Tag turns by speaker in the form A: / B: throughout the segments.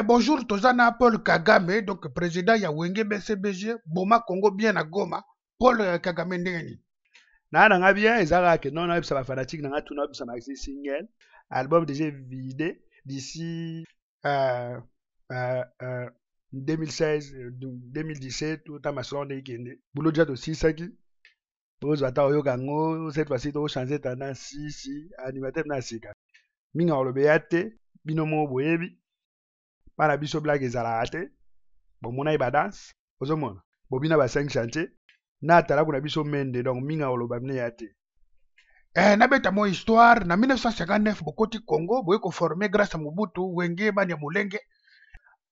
A: Bonjour, Tozana Paul Kagame, donc président ya Wenge BCBG, Boma Congo bien à Goma, Paul Kagame ndengeni.
B: Na bien, ezala que non na ça fanatique na tout na ça maxi single. Album déjà vidé d'ici euh, euh, euh, 2016 2017 tout à ma salon de Kende. Boulot déjà aussi ça qui pose ata oyo gango cette fois-ci to changer tendance si animateur na sika. Minga olobeyate bino mo boyebi. Para biso blague ezala te. Bon mona iba dance. Ozomona. Bobina ba 5 chantier. Na tala kuna biso mende donc minga oloba mne yate.
A: Nabeta mo histoire, na 1959, Bokoti Congo, boye ko formé grâce à Mobutu, Wenge, Banya Mulenge.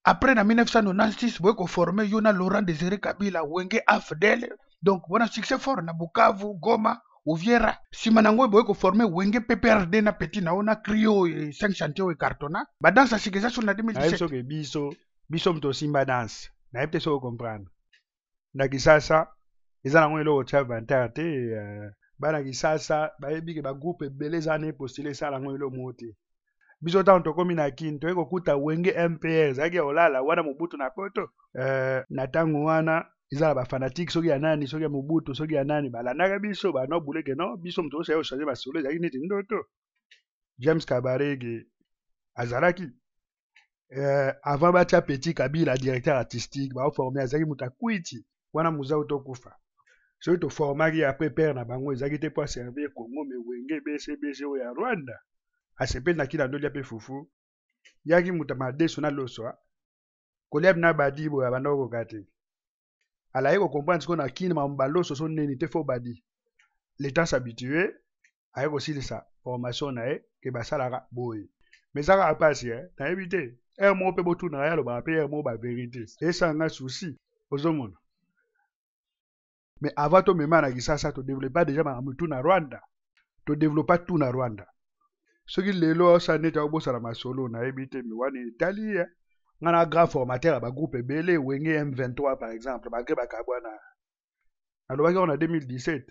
A: Après, na 1996, boye ko formé Yona Laurent Désiré Kabila, Wenge Afdel. Donc, bon succès fort na Bukavu, Goma, Uviera. Simanango, boye ko formé Wenge PPRD na Petit na ona Crio, 5 chantiers et cartona. Ba dans sa sur na 2017.
B: Na biso mto simba dance. Na yepte so comprendre. Na kisasa, eza na ngwe lo cha vantate bana kisasa bayebi ke ba groupe beleza ne postuler ça la ngwe lo mote. Biso ta ntokomi na kinto eko kuta Wenge MPR zaki olala wana Mobutu na poto. Na tango wana eza ba fanatique soki ya nani soki ya Mobutu soki ya nani balandaka biso ba no buleke no biso mto so changer ba solo zaki neti ndoto. James Kabarege azalaki avant batia Petit Kabila directeur artistique ba formé azaki mutakwiti wana muzao to kufa. Soki to formaki après père na bango ezaki te pour servir Congo mais Wenge BCBG o ya Rwanda. Asepe na kila ndolia pe fufu. Yaki mutama deso na loswa. Koleb na badi bo ya bandoko kate. Ala yeko comprendre qu'on a kini mambalo so son neni te fo badi. L'état s'habituer ayeko silisa formation na e ke basala boy. Mais ça va passer na éviter. Un mot pe botu na ya lo ba pe un mot ba vérité. Et ça nga souci ozomona. Mais avant to mema na kisasa to développer déjà ma mutu na Rwanda. To développer tout na Rwanda. Soki lelo sa neta obosa na masolo na ebite mi wani Italie. Ngana grand formateur ba groupe belé Wenge M23 par exemple ba ke ba kabwana. Alors on a 2017.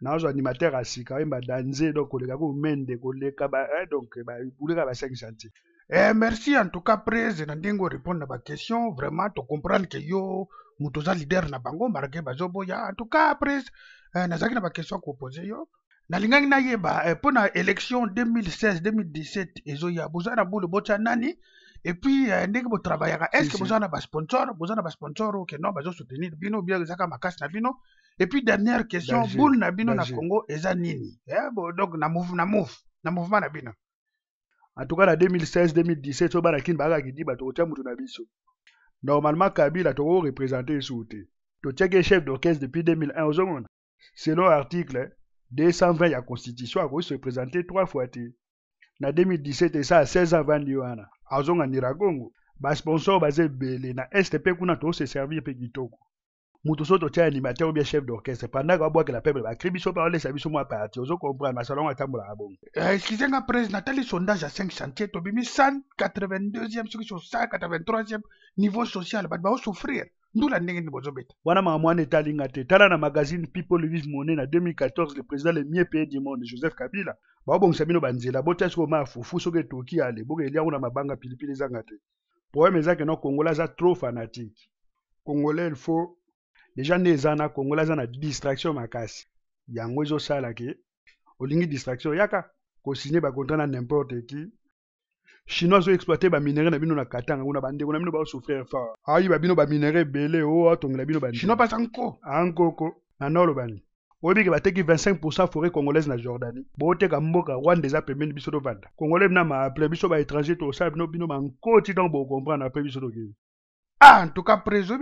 B: Na ozo animateur asika imba danze donc koleka ko mende koleka ba donc ba buleka ba 5 chantier.
A: Merci en tout cas presse na ndingo répondre à ma question vraiment to comprendre que yo mutoza leader na bango marke bazobo ya en tout cas presse nazaki na ba question ko poser yo nalingangi na yeba pona élection 2016 2017 ezo ya bozana bulu bocha nani et puis ndenge bo travaillera est-ce que bozana ba sponsor ou que non bazo soutenir bino bien zaka makasi na bino et puis dernière question boule na bino na Congo eza nini bon donc na mouvement na bino.
B: En tout cas, en 2016-2017, au Banakin Barak dit Batotia Moutunabiso. Normalement, Kabila a représenté Souté. Tu check chef d'orchestre depuis 2001 aux hommes. Selon l'article 220 de la Constitution, il se représenté 3 fois. En 2017, et ça à 16 ans avant Lyoana. Azong en Iragongo. Bas sponsor basé belé na STP kuna to se servir pe kitoko. Mutuso to tia animateur ou bien chef d'orchestre pendant que bois que la peuple ba kribiso parler ça biso moi parti ozo comprendre ma salon atambola abongo.
A: Excusez-moi président Nathalie sondage à 5 chantiers to bimi 182e sur 183e niveau social ba souffrir. Nous la ndenge ni bozobeta.
B: Wana mamwane talinga te tala na magazine People Live Money na 2014 le président le mieux payé du monde Joseph Kabila. Ba bon sabino banzela botas ko ma fufu soke toki ale boke elia una mabanga pilipili zanga te. Problème est que nos Congolais sont trop fanatiques. Congolais il faut les gens des ana Congolais sont na distraction makasi. Yango zo sala ke olingi distraction yaka ko signer ba contrat na n'importe qui. Chinois ont exploité ba minerais na bino na Katanga kuna bande kuna bino ba souffrir fort. Ayi ba bino ba minerais belé o atongela bino bande.
A: Chinois pas encore
B: na nolo bani. Obi ke bateki 25% forêt congolaise na Jordanie. Boteka mboka Rwanda eza pembeni biso do vanda. Congolais na ma appelé biso ba étranger to sa bino mankoti donc bo comprendre après biso do ki.
A: Ah, en tout cas, préso,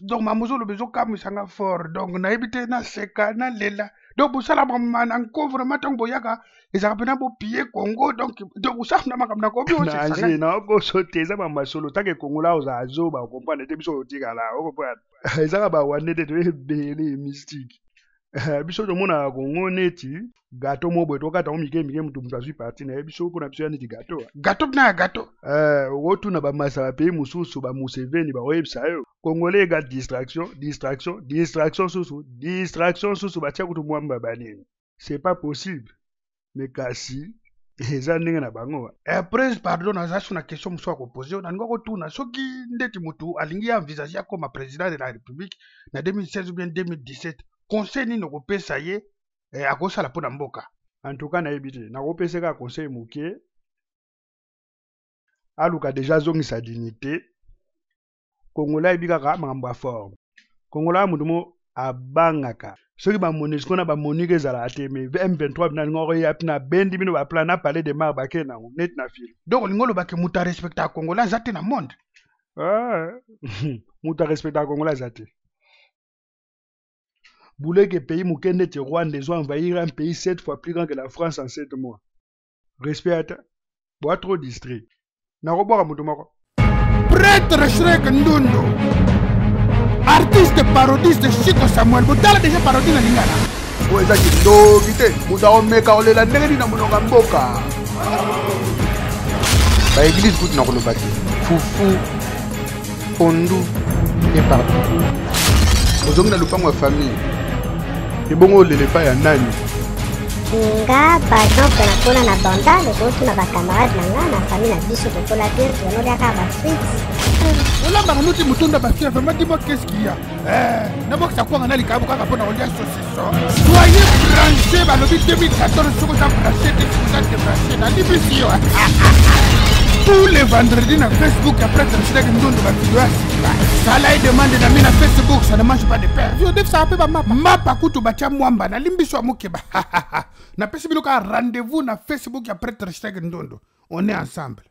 A: donc ma mozo le besoin comme sanga fort, donc na ebite na seka na lela, donc vous savez man vraiment tant boyaka, ils appellent bo pied Congo, donc vous savez na makam na ko bi
B: na je na ko sauter za mama solo take Congola oza azo ba comprendre te biso otika la o comprendre. Ezaka ba wane te belé mystique. Biso to mona Congo neti gâteau mo boy to kata omike mutu azui parti na biso ko na biso neti gâteau
A: na gâteau
B: wotu na ba masa ba pays mususu ba Museveni ba oyebisa yo Congolais ga distraction susu ba tia kutu mwamba banini c'est pas possible mais kasi eza ndenge na bango.
A: Prince pardon naza sur na question mosusu akopose na ningo kotuna soki ndeti mutu alingi envisager comme président de la République na 2016 ou bien 2017 conseil nini okopesa ye akosala mpo na mboka.
B: En tout cas nayebi te nakopesa kaka conseil moke aluka deja azongisa dignité Congolais ayebi kaka makambo ya forme. Congolais mutu mo abangaka soki bamonisco na bamonique ezala te mais M23 binalinga okoya mpena bendi bino baplan na palais de mar bake nango neti na film.
A: Donc olingi olobaki mutu arespecta Congolais aza te na monde.
B: Mutu arespecta Congolais aza te. Boulez que pays moke ndeti Rwanda ils ont envahi un pays 7 fois plus grand que la France en 7 mois. Respect bois trop distrait. Nakobwaka mutu moko.
A: Prêtre Shrek Ndondo, artiste parodiste Chico Samuel, botala déjà parodie na lingala.
C: Oza kindoki te, muta omeka olela ndenge nini na mononga mboka. Ba église kuti na koloba te. Fufu, pondu et pardon. Ozongi na lupango ya famille. Ebongo olele pa ya nani?
D: Nga par exemple nakona na banda lokoto na bacamarade na nga na famille na biso tokola te tololiaka bafrites.
A: Olambaka nuti mutunda bafia vraiment dis-moi qu'est-ce qu'il y a. Nabokisa kwanga na likabo kaka mpona kolia saucisson. Soyez branché balobi 2014 soko za branché te soko za débranché na libisi yo. Tous les vendredis na Facebook après Shrek Ndondo ba video asika. Sala demande na mina Facebook ça ne mange pas de pain. Yo def ça pe ba mapa kutu ba tia mwamba na limbiso amukeba. Na pesi biloka rendez-vous na Facebook après Shrek Ndondo. On est ensemble.